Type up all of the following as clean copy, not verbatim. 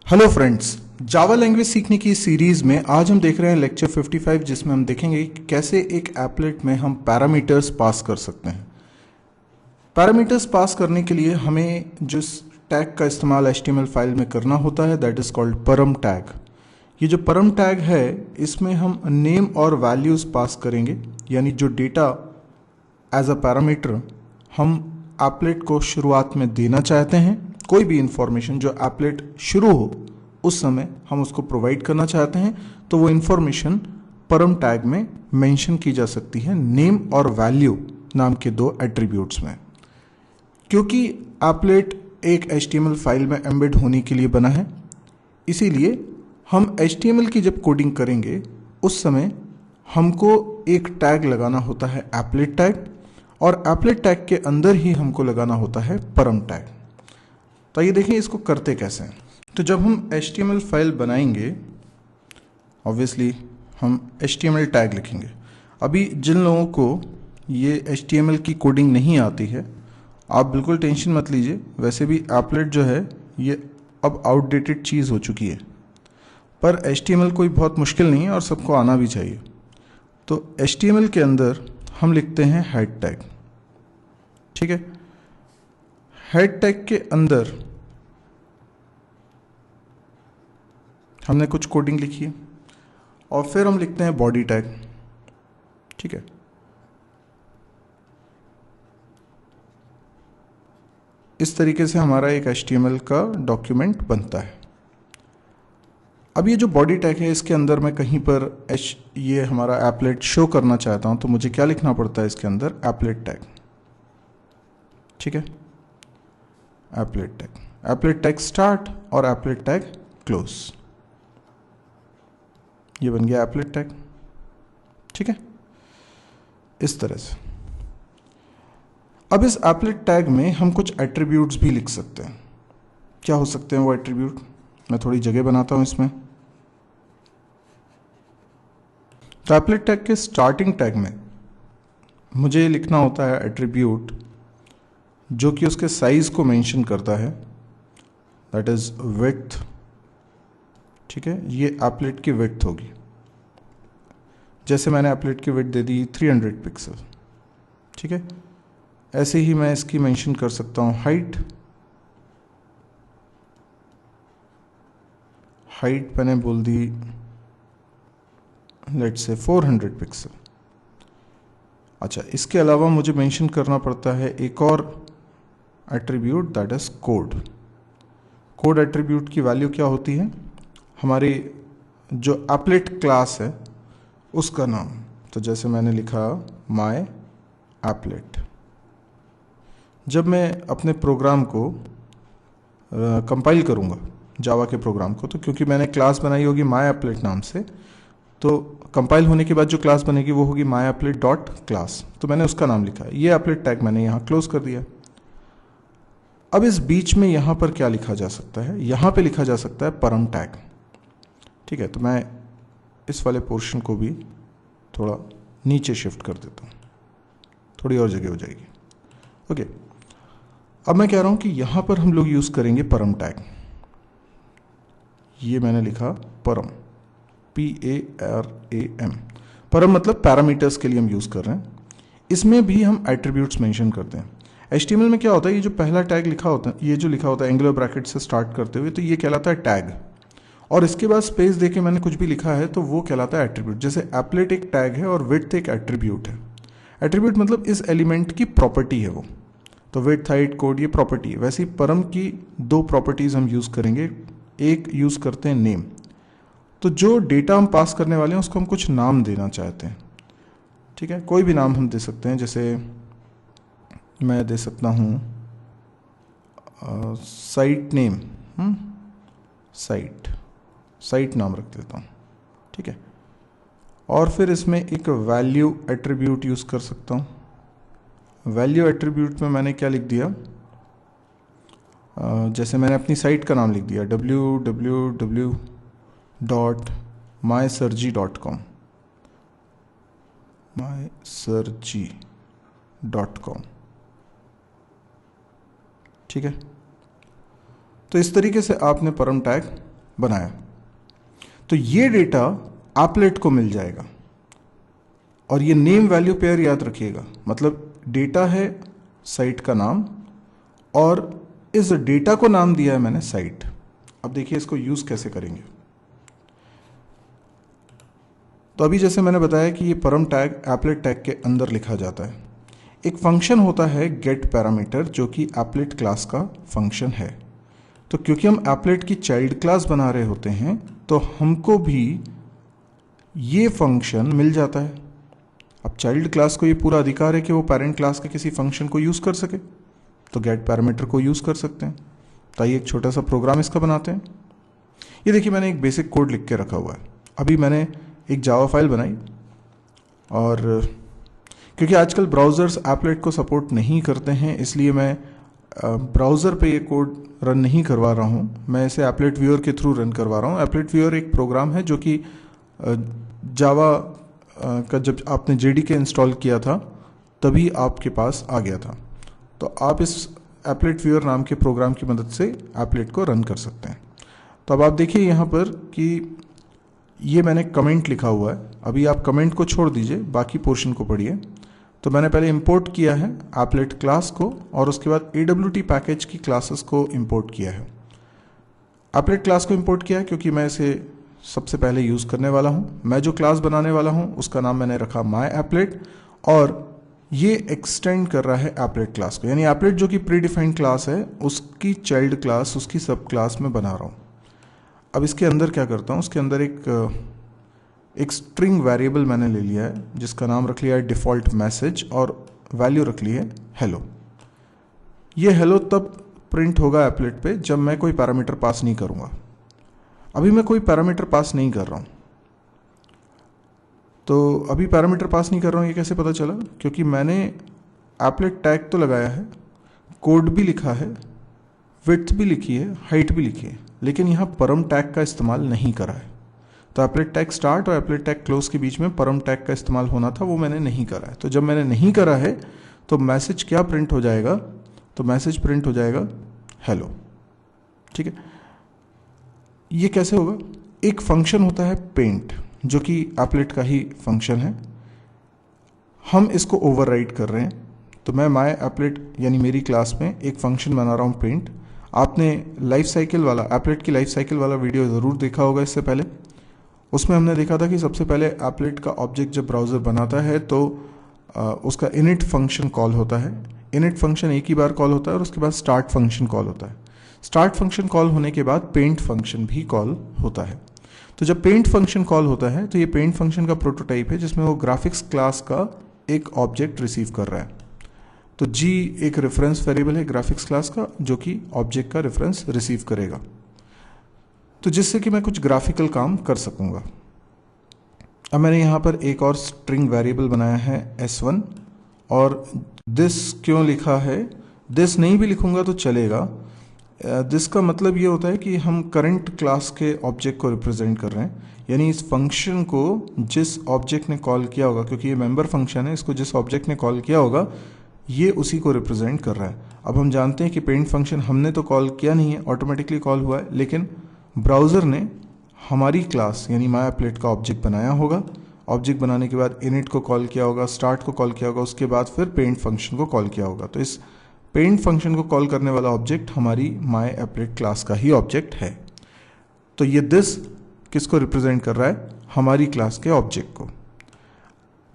Hello friends, Java language सीखने की series में आज हम देख रहे हैं लेक्चर 55, जिसमें हम देखेंगे कि कैसे एक एप्लेट में हम पैरामीटर्स पास कर सकते हैं। पैरामीटर्स पास करने के लिए हमें जिस टैग का इस्तेमाल HTML फाइल में करना होता है दैट इज कॉल्ड परम टैग। ये जो परम टैग है इसमें हम नेम और वैल्यूज पास करेंगे, यानी जो डेटा एज अ पैरामीटर हम एप्लेट को शुरुआत में देना चाहते हैं, कोई भी इंफॉर्मेशन जो एप्लेट शुरू हो उस समय हम उसको प्रोवाइड करना चाहते हैं, तो वो इंफॉर्मेशन परम टैग में मेंशन की जा सकती है नेम और वैल्यू नाम के दो एट्रीब्यूट्स में। क्योंकि एप्लेट एक HTML फाइल में एम्बेड होने के लिए बना है, इसीलिए हम HTML की जब कोडिंग करेंगे उस समय हमको एक टैग लगाना होता है एप्लेट टैग, और एप्लेट टैग के अंदर ही हमको लगाना होता है परम टैग। तो ये देखें इसको करते कैसे हैं। तो जब हम HTML फाइल बनाएंगे ऑब्वियसली हम HTML टैग लिखेंगे। अभी जिन लोगों को ये HTML की कोडिंग नहीं आती है आप बिल्कुल टेंशन मत लीजिए, वैसे भी एप्लेट जो है ये अब आउटडेटेड चीज़ हो चुकी है, पर HTML कोई बहुत मुश्किल नहीं है और सबको आना भी चाहिए। तो HTML के अंदर हम लिखते हैं हेड टैग, ठीक है। हेड टैग के अंदर हमने कुछ कोडिंग लिखी है और फिर हम लिखते हैं बॉडी टैग, ठीक है। इस तरीके से हमारा एक HTML का डॉक्यूमेंट बनता है। अब ये जो बॉडी टैग है इसके अंदर मैं कहीं पर ये हमारा एप्लेट शो करना चाहता हूं, तो मुझे क्या लिखना पड़ता है इसके अंदर एप्लेट टैग, ठीक है। एप्लेट टैग स्टार्ट और एप्लेट टैग क्लोज, ये बन गया एप्लेट टैग, ठीक है। इस तरह से अब इस एप्लेट टैग में हम कुछ एट्रीब्यूट्स भी लिख सकते हैं। क्या हो सकते हैं वो एट्रीब्यूट, मैं थोड़ी जगह बनाता हूं इसमें। तो एप्लेट टैग के स्टार्टिंग टैग में मुझे लिखना होता है एट्रीब्यूट जो कि उसके साइज को मेंशन करता है, दैट इज विड्थ, ठीक है। ये एप्लेट की विड्थ होगी, जैसे मैंने एप्लेट की विड्थ दे दी 300 पिक्सल, ठीक है। ऐसे ही मैं इसकी मेंशन कर सकता हूं हाइट मैंने बोल दी लेट्स से 400 पिक्सल। अच्छा, इसके अलावा मुझे मेंशन करना पड़ता है एक और attribute that is code attribute की वैल्यू क्या होती है, हमारी जो एप्लेट क्लास है उसका नाम। तो जैसे मैंने लिखा माय एप्लेट। जब मैं अपने प्रोग्राम को कंपाइल करूँगा जावा के प्रोग्राम को, तो क्योंकि मैंने क्लास बनाई होगी माय एप्लेट नाम से, तो कंपाइल होने के बाद जो क्लास बनेगी वो होगी माय एप्लेट डॉट क्लास, तो मैंने उसका नाम लिखा है। ये एप्लेट टैग मैंने यहाँ क्लोज कर दिया। अब इस बीच में यहाँ पर क्या लिखा जा सकता है, यहाँ पे लिखा जा सकता है परम टैग, ठीक है। तो मैं इस वाले पोर्शन को भी थोड़ा नीचे शिफ्ट कर देता हूँ, थोड़ी और जगह हो जाएगी, ओके। अब मैं कह रहा हूँ कि यहाँ पर हम लोग यूज़ करेंगे परम टैग। ये मैंने लिखा परम, PARAM, परम मतलब पैरामीटर्स के लिए हम यूज़ कर रहे हैं। इसमें भी हम एट्रीब्यूट्स मेंशन करते हैं। HTML में क्या होता है, ये जो पहला टैग लिखा होता है, ये जो लिखा होता है एंगुलर ब्रैकेट से स्टार्ट करते हुए, तो ये कहलाता है टैग, और इसके बाद स्पेस देके मैंने कुछ भी लिखा है तो वो कहलाता है एट्रीब्यूट। जैसे एप्लेट एक टैग है और विड्थ एक एट्रीब्यूट है। एट्रीब्यूट मतलब इस एलिमेंट की प्रॉपर्टी है वो, तो विड्थ हाइट कोड ये प्रॉपर्टी है। वैसे ही परम की दो प्रॉपर्टीज हम यूज़ करेंगे, एक यूज़ करते हैं नेम, तो जो डेटा हम पास करने वाले हैं उसको हम कुछ नाम देना चाहते हैं, ठीक है। कोई भी नाम हम दे सकते हैं, जैसे मैं दे सकता हूँ साइट नेम, साइट नाम रख देता हूँ, ठीक है। और फिर इसमें एक वैल्यू एट्रीब्यूट यूज़ कर सकता हूँ। वैल्यू एट्रीब्यूट में मैंने क्या लिख दिया, जैसे मैंने अपनी साइट का नाम लिख दिया www.mysurgy.com, ठीक है। तो इस तरीके से आपने परम टैग बनाया, तो ये डेटा एप्लेट को मिल जाएगा। और ये नेम वैल्यू पेयर याद रखिएगा, मतलब डेटा है साइट का नाम और इस डेटा को नाम दिया है मैंने साइट। अब देखिए इसको यूज कैसे करेंगे। तो अभी जैसे मैंने बताया कि ये परम टैग एप्लेट टैग के अंदर लिखा जाता है। एक फंक्शन होता है गेट पैरामीटर जो कि एप्लेट क्लास का फंक्शन है। तो क्योंकि हम एप्लेट की चाइल्ड क्लास बना रहे होते हैं तो हमको भी ये फंक्शन मिल जाता है। अब चाइल्ड क्लास को ये पूरा अधिकार है कि वो पेरेंट क्लास के किसी फंक्शन को यूज कर सके, तो गेट पैरामीटर को यूज कर सकते हैं। तो आइए एक छोटा सा प्रोग्राम इसका बनाते हैं। ये देखिए मैंने एक बेसिक कोड लिख के रखा हुआ है। अभी मैंने एक जावा फाइल बनाई और क्योंकि आजकल ब्राउज़र्स एप्लेट को सपोर्ट नहीं करते हैं इसलिए मैं ब्राउज़र पे ये कोड रन नहीं करवा रहा हूँ, मैं इसे एप्लेट व्यूअर के थ्रू रन करवा रहा हूँ। एप्लेट व्यूअर एक प्रोग्राम है जो कि जावा का जब आपने जेडीके इंस्टॉल किया था तभी आपके पास आ गया था। तो आप इस एप्लेट व्यूअर नाम के प्रोग्राम की मदद से एप्लेट को रन कर सकते हैं। तो अब आप देखिए यहाँ पर कि ये मैंने कमेंट लिखा हुआ है। अभी आप कमेंट को छोड़ दीजिए, बाकी पोर्शन को पढ़िए। तो मैंने पहले इंपोर्ट किया है एप्लेट क्लास को और उसके बाद AWT पैकेज की क्लासेस को इंपोर्ट किया है। एप्लेट क्लास को इंपोर्ट किया है क्योंकि मैं इसे सबसे पहले यूज़ करने वाला हूँ। मैं जो क्लास बनाने वाला हूँ उसका नाम मैंने रखा माई एप्लेट और ये एक्सटेंड कर रहा है एप्लेट क्लास को, यानी एप्लेट जो कि प्री डिफाइंड क्लास है उसकी चाइल्ड क्लास, उसकी सब क्लास में बना रहा हूँ। अब इसके अंदर क्या करता हूँ, उसके अंदर एक स्ट्रिंग वेरिएबल मैंने ले लिया है जिसका नाम रख लिया है डिफ़ॉल्ट मैसेज और वैल्यू रख ली है हेलो। ये हेलो तब प्रिंट होगा एप्लेट पे जब मैं कोई पैरामीटर पास नहीं करूँगा। अभी मैं कोई पैरामीटर पास नहीं कर रहा हूँ, तो अभी पैरामीटर पास नहीं कर रहा हूँ। ये कैसे पता चला? क्योंकि मैंने एप्लेट टैग तो लगाया है, कोड भी लिखा है, विड्थ भी लिखी है, हाइट भी लिखी है, लेकिन यहाँ परम टैग का इस्तेमाल नहीं करा है। तो एप्लेट टैग स्टार्ट और एप्लेट टैग क्लोज के बीच में परम टैग का इस्तेमाल होना था, वो मैंने नहीं करा है। तो जब मैंने नहीं करा है तो मैसेज क्या प्रिंट हो जाएगा? तो मैसेज प्रिंट हो जाएगा हेलो। ठीक है, ये कैसे होगा? एक फंक्शन होता है पेंट जो कि एप्लेट का ही फंक्शन है, हम इसको ओवरराइड कर रहे हैं। तो मैं माई एप्लेट यानी मेरी क्लास में एक फंक्शन बना रहा हूँ पेंट। आपने लाइफ साइकिल वाला, एप्लेट की लाइफ साइकिल वाला वीडियो ज़रूर देखा होगा इससे पहले। उसमें हमने देखा था कि सबसे पहले एप्लेट का ऑब्जेक्ट जब ब्राउज़र बनाता है तो उसका इनिट फंक्शन कॉल होता है। इनिट फंक्शन एक ही बार कॉल होता है और उसके बाद स्टार्ट फंक्शन कॉल होता है। स्टार्ट फंक्शन कॉल होने के बाद पेंट फंक्शन भी कॉल होता है। तो जब पेंट फंक्शन कॉल होता है तो ये पेंट फंक्शन का प्रोटोटाइप है जिसमें वो ग्राफिक्स क्लास का एक ऑब्जेक्ट रिसीव कर रहा है। तो जी एक रेफरेंस वेरिएबल है ग्राफिक्स क्लास का जो कि ऑब्जेक्ट का रेफरेंस रिसीव करेगा, तो जिससे कि मैं कुछ ग्राफिकल काम कर सकूंगा। अब मैंने यहाँ पर एक और स्ट्रिंग वेरिएबल बनाया है S1 और दिस क्यों लिखा है? दिस नहीं भी लिखूंगा तो चलेगा। दिस का मतलब ये होता है कि हम करंट क्लास के ऑब्जेक्ट को रिप्रेजेंट कर रहे हैं, यानी इस फंक्शन को जिस ऑब्जेक्ट ने कॉल किया होगा, क्योंकि ये मेंबर फंक्शन है, इसको जिस ऑब्जेक्ट ने कॉल किया होगा ये उसी को रिप्रेजेंट कर रहा है। अब हम जानते हैं कि पेंट फंक्शन हमने तो कॉल किया नहीं है, ऑटोमेटिकली कॉल हुआ है, लेकिन ब्राउज़र ने हमारी क्लास यानी माई एप्लेट का ऑब्जेक्ट बनाया होगा। ऑब्जेक्ट बनाने के बाद इनिट को कॉल किया होगा, स्टार्ट को कॉल किया होगा, उसके बाद फिर पेंट फंक्शन को कॉल किया होगा। तो इस पेंट फंक्शन को कॉल करने वाला ऑब्जेक्ट हमारी माई एप्लेट क्लास का ही ऑब्जेक्ट है। तो ये दिस किसको रिप्रेजेंट कर रहा है? हमारी क्लास के ऑब्जेक्ट को।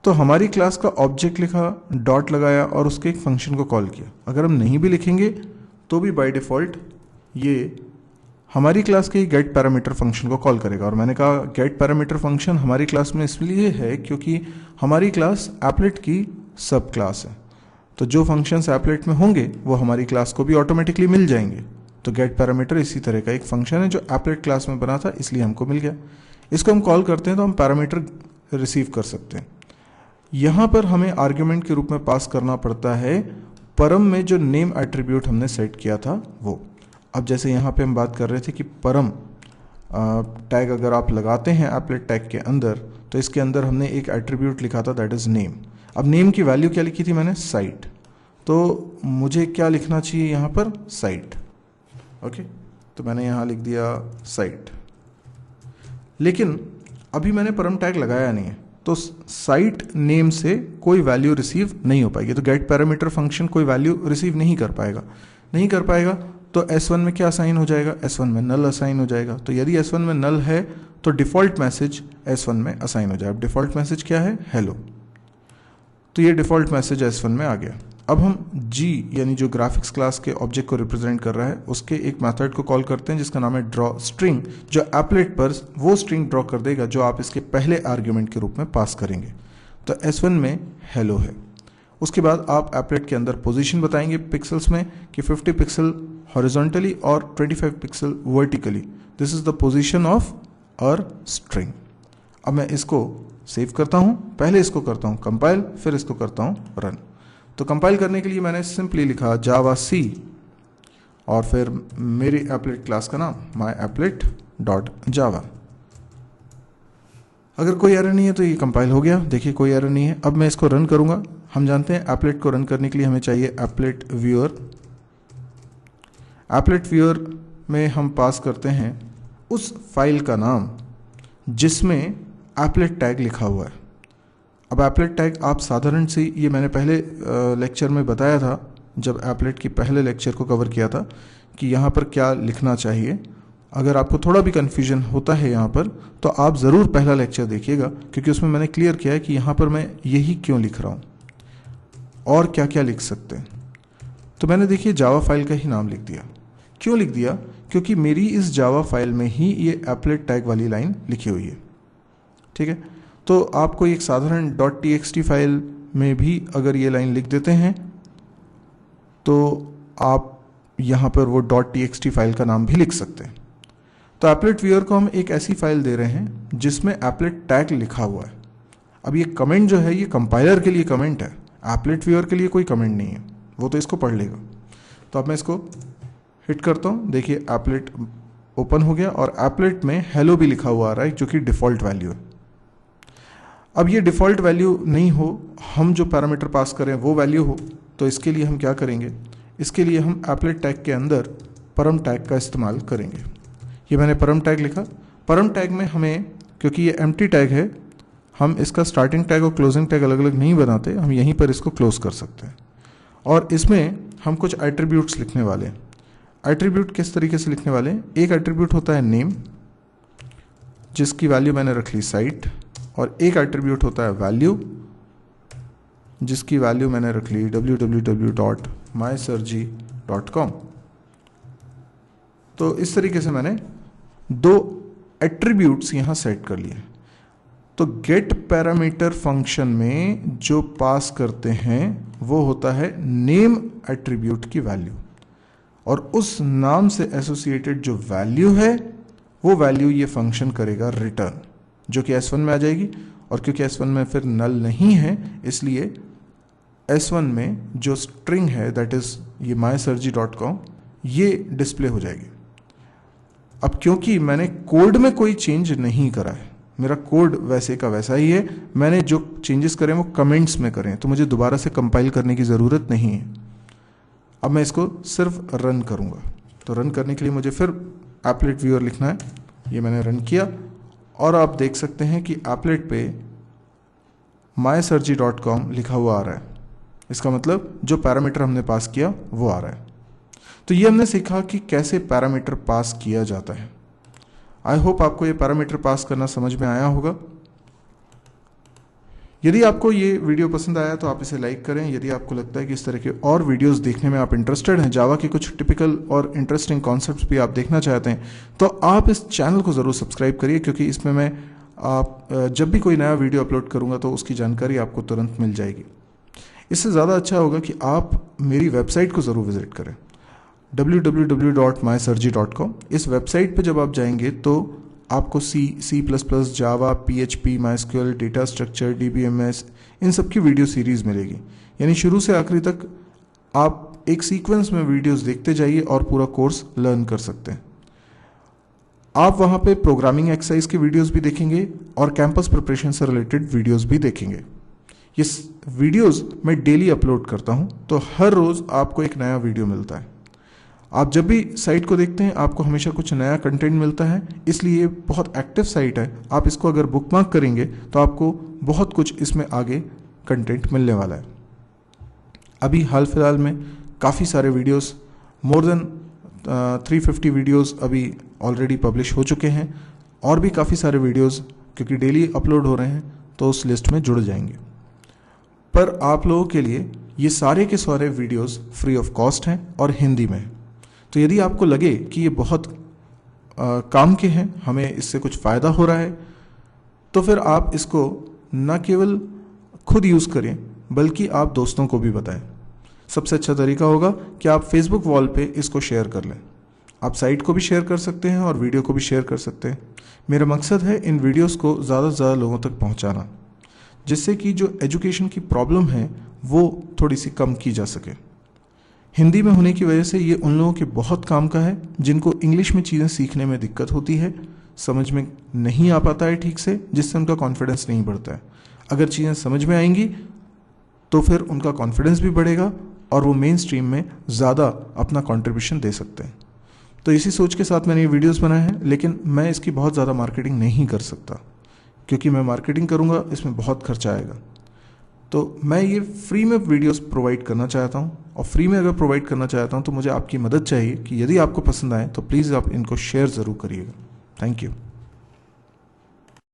तो हमारी क्लास का ऑब्जेक्ट लिखा, डॉट लगाया और उसके एक फंक्शन को कॉल किया। अगर हम नहीं भी लिखेंगे तो भी बाय डिफ़ॉल्ट ये हमारी क्लास के गेट पैरामीटर फंक्शन को कॉल करेगा। और मैंने कहा गेट पैरामीटर फंक्शन हमारी क्लास में इसलिए है क्योंकि हमारी क्लास एप्लेट की सब क्लास है, तो जो फंक्शंस एप्लेट में होंगे वो हमारी क्लास को भी ऑटोमेटिकली मिल जाएंगे। तो गेट पैरामीटर इसी तरह का एक फंक्शन है जो एप्लेट क्लास में बना था, इसलिए हमको मिल गया। इसको हम कॉल करते हैं तो हम पैरामीटर रिसीव कर सकते हैं। यहाँ पर हमें आर्ग्यूमेंट के रूप में पास करना पड़ता है परम में जो नेम एट्रीब्यूट हमने सेट किया था वो। अब जैसे यहाँ पे हम बात कर रहे थे कि परम टैग अगर आप लगाते हैं एप्लेट टैग के अंदर तो इसके अंदर हमने एक एट्रीब्यूट लिखा था दैट इज़ नेम। अब नेम की वैल्यू क्या लिखी थी मैंने? साइट। तो मुझे क्या लिखना चाहिए यहाँ पर? साइट। ओके, तो मैंने यहाँ लिख दिया साइट। लेकिन अभी मैंने परम टैग लगाया नहीं है, तो साइट नेम से कोई वैल्यू रिसीव नहीं हो पाएगी। तो गेट पैरामीटर फंक्शन कोई वैल्यू रिसीव नहीं कर पाएगा। तो S1 में क्या असाइन हो जाएगा, S1 में नल असाइन हो जाएगा। तो यदि S1 में नल है तो डिफॉल्ट मैसेज S1 में असाइन हो जाएगा। डिफॉल्ट मैसेज क्या है, हेलो। तो ये डिफॉल्ट मैसेज S1 में आ गया। अब हम G यानी जो ग्राफिक्स क्लास के ऑब्जेक्ट को रिप्रेजेंट कर रहा है उसके एक मेथड को कॉल करते हैं जिसका नाम है ड्रॉ स्ट्रिंग, जो एप्लेट पर वो स्ट्रिंग ड्रॉ कर देगा जो आप इसके पहले आर्ग्यूमेंट के रूप में पास करेंगे। तो S1 में हेलो है। उसके बाद आप एप्लेट के अंदर पोजीशन बताएंगे पिक्सल्स में कि 50 पिक्सल हॉरिजॉन्टली और 25 pixel vertically, this is the position of our string. अब मैं इसको सेव करता हूं, पहले इसको करता हूं कंपाइल, फिर इसको करता हूं रन। तो कंपाइल करने के लिए मैंने सिंपली लिखा जावा सी और फिर मेरी एप्लेट क्लास का नाम myapplet.java। अगर कोई एरर नहीं है तो ये कंपाइल हो गया, देखिए कोई एरर नहीं है। अब मैं इसको रन करूंगा। हम जानते हैं एप्लेट को रन करने के लिए हमें चाहिए एप्लेट व्यूअर। एप्लेट व्यूअर में हम पास करते हैं उस फाइल का नाम जिसमें एप्लेट टैग लिखा हुआ है। अब एप्लेट टैग आप साधारण सी, ये मैंने पहले लेक्चर में बताया था जब एप्लेट की पहले लेक्चर को कवर किया था कि यहाँ पर क्या लिखना चाहिए। अगर आपको थोड़ा भी कन्फ्यूजन होता है यहाँ पर तो आप ज़रूर पहला लेक्चर देखिएगा, क्योंकि उसमें मैंने क्लियर किया है कि यहाँ पर मैं यही क्यों लिख रहा हूँ और क्या क्या लिख सकते हैं। तो मैंने देखिए जावा फाइल का ही नाम लिख दिया। क्यों लिख दिया, क्योंकि मेरी इस जावा फाइल में ही ये एप्लेट टैग वाली लाइन लिखी हुई है। ठीक है, तो आपको एक साधारण .txt फाइल में भी अगर ये लाइन लिख देते हैं तो आप यहाँ पर वो .txt फाइल का नाम भी लिख सकते हैं। तो एप्लेट व्यूअर को हम एक ऐसी फाइल दे रहे हैं जिसमें एप्लेट टैग लिखा हुआ है। अब ये कमेंट जो है ये कंपाइलर के लिए कमेंट है, एप्लेट व्यूअर के लिए कोई कमेंट नहीं है, वो तो इसको पढ़ लेगा। तो अब मैं इसको हिट करता हूँ, देखिए एप्लेट ओपन हो गया और एप्लेट में हेलो भी लिखा हुआ आ रहा है जो कि डिफ़ॉल्ट वैल्यू है। अब ये डिफ़ॉल्ट वैल्यू नहीं हो, हम जो पैरामीटर पास करें वो वैल्यू हो, तो इसके लिए हम क्या करेंगे, इसके लिए हम एप्लेट टैग के अंदर परम टैग का इस्तेमाल करेंगे। ये मैंने परम टैग लिखा। परम टैग में हमें, क्योंकि ये एम्प्टी टैग है, हम इसका स्टार्टिंग टैग और क्लोजिंग टैग अलग अलग नहीं बनाते, हम यहीं पर इसको क्लोज कर सकते हैं। और इसमें हम कुछ एट्रीब्यूट्स लिखने वाले हैं। एट्रीब्यूट किस तरीके से लिखने वाले हैं, एक एट्रीब्यूट होता है नेम जिसकी वैल्यू मैंने रख ली साइट, और एक एट्रीब्यूट होता है वैल्यू जिसकी वैल्यू मैंने रख ली www.mysirji.com। तो इस तरीके से मैंने दो एट्रीब्यूट्स यहाँ सेट कर लिए। तो गेट पैरामीटर फंक्शन में जो पास करते हैं वो होता है नेम एट्रीब्यूट की वैल्यू, और उस नाम से एसोसिएटेड जो वैल्यू है वो वैल्यू ये फंक्शन करेगा रिटर्न, जो कि S1 में आ जाएगी। और क्योंकि S1 में फिर नल नहीं है इसलिए S1 में जो स्ट्रिंग है दैट इज ये mysirji.com ये डिस्प्ले हो जाएगी। अब क्योंकि मैंने कोड में कोई चेंज नहीं करा है, मेरा कोड वैसे का वैसा ही है, मैंने जो चेंजेस करें वो कमेंट्स में करें, तो मुझे दोबारा से कंपाइल करने की ज़रूरत नहीं है। अब मैं इसको सिर्फ रन करूँगा। तो रन करने के लिए मुझे फिर एप्लेट व्यूअर लिखना है। ये मैंने रन किया और आप देख सकते हैं कि एप्लेट पे mysirji.com लिखा हुआ आ रहा है। इसका मतलब जो पैरामीटर हमने पास किया वो आ रहा है। तो ये हमने सीखा कि कैसे पैरामीटर पास किया जाता है। आई होप आपको ये पैरामीटर पास करना समझ में आया होगा। यदि आपको ये वीडियो पसंद आया तो आप इसे लाइक करें। यदि आपको लगता है कि इस तरह के और वीडियोस देखने में आप इंटरेस्टेड हैं, जावा के कुछ टिपिकल और इंटरेस्टिंग कॉन्सेप्ट्स भी आप देखना चाहते हैं, तो आप इस चैनल को ज़रूर सब्सक्राइब करिए, क्योंकि इसमें मैं जब भी कोई नया वीडियो अपलोड करूँगा तो उसकी जानकारी आपको तुरंत मिल जाएगी। इससे ज़्यादा अच्छा होगा कि आप मेरी वेबसाइट को ज़रूर विजिट करें www.mysirji.com। इस वेबसाइट पे जब आप जाएंगे तो आपको C++, जावा, PHP, MySQL, data structure, DBMS इन सब की वीडियो सीरीज़ मिलेगी। यानी शुरू से आखिरी तक आप एक सीक्वेंस में वीडियोस देखते जाइए और पूरा कोर्स लर्न कर सकते हैं। आप वहाँ पे प्रोग्रामिंग एक्सरसाइज की वीडियोस भी देखेंगे और कैंपस प्रिपरेशन से रिलेटेड वीडियोस भी देखेंगे। ये वीडियोस मैं डेली अपलोड करता हूँ, तो हर रोज़ आपको एक नया वीडियो मिलता है। आप जब भी साइट को देखते हैं आपको हमेशा कुछ नया कंटेंट मिलता है, इसलिए ये बहुत एक्टिव साइट है। आप इसको अगर बुकमार्क करेंगे तो आपको बहुत कुछ इसमें आगे कंटेंट मिलने वाला है। अभी हाल फिलहाल में काफ़ी सारे वीडियोस, मोर देन 350 वीडियोस अभी ऑलरेडी पब्लिश हो चुके हैं, और भी काफ़ी सारे वीडियोस क्योंकि डेली अपलोड हो रहे हैं तो उस लिस्ट में जुड़ जाएंगे। पर आप लोगों के लिए ये सारे के सारे वीडियोस फ्री ऑफ कॉस्ट हैं और हिंदी में हैं। तो यदि आपको लगे कि ये बहुत काम के हैं, हमें इससे कुछ फ़ायदा हो रहा है, तो फिर आप इसको न केवल खुद यूज़ करें बल्कि आप दोस्तों को भी बताएं। सबसे अच्छा तरीका होगा कि आप फेसबुक वॉल पे इसको शेयर कर लें। आप साइट को भी शेयर कर सकते हैं और वीडियो को भी शेयर कर सकते हैं। मेरा मकसद है इन वीडियोस को ज़्यादा से ज़्यादा लोगों तक पहुंचाना, जिससे कि जो एजुकेशन की प्रॉब्लम है वो थोड़ी सी कम की जा सके। हिंदी में होने की वजह से ये उन लोगों के बहुत काम का है जिनको इंग्लिश में चीज़ें सीखने में दिक्कत होती है, समझ में नहीं आ पाता है ठीक से, जिससे उनका कॉन्फिडेंस नहीं बढ़ता है। अगर चीज़ें समझ में आएंगी तो फिर उनका कॉन्फिडेंस भी बढ़ेगा और वो मेन स्ट्रीम में ज़्यादा अपना कंट्रीब्यूशन दे सकते हैं। तो इसी सोच के साथ मैंने ये वीडियोस बनाए हैं, लेकिन मैं इसकी बहुत ज़्यादा मार्केटिंग नहीं कर सकता क्योंकि मैं मार्केटिंग करूँगा इसमें बहुत खर्चा आएगा। तो मैं ये फ्री में वीडियोस प्रोवाइड करना चाहता हूँ, और फ्री में अगर प्रोवाइड करना चाहता हूँ तो मुझे आपकी मदद चाहिए कि यदि आपको पसंद आए तो प्लीज़ आप इनको शेयर ज़रूर करिएगा। Thank you.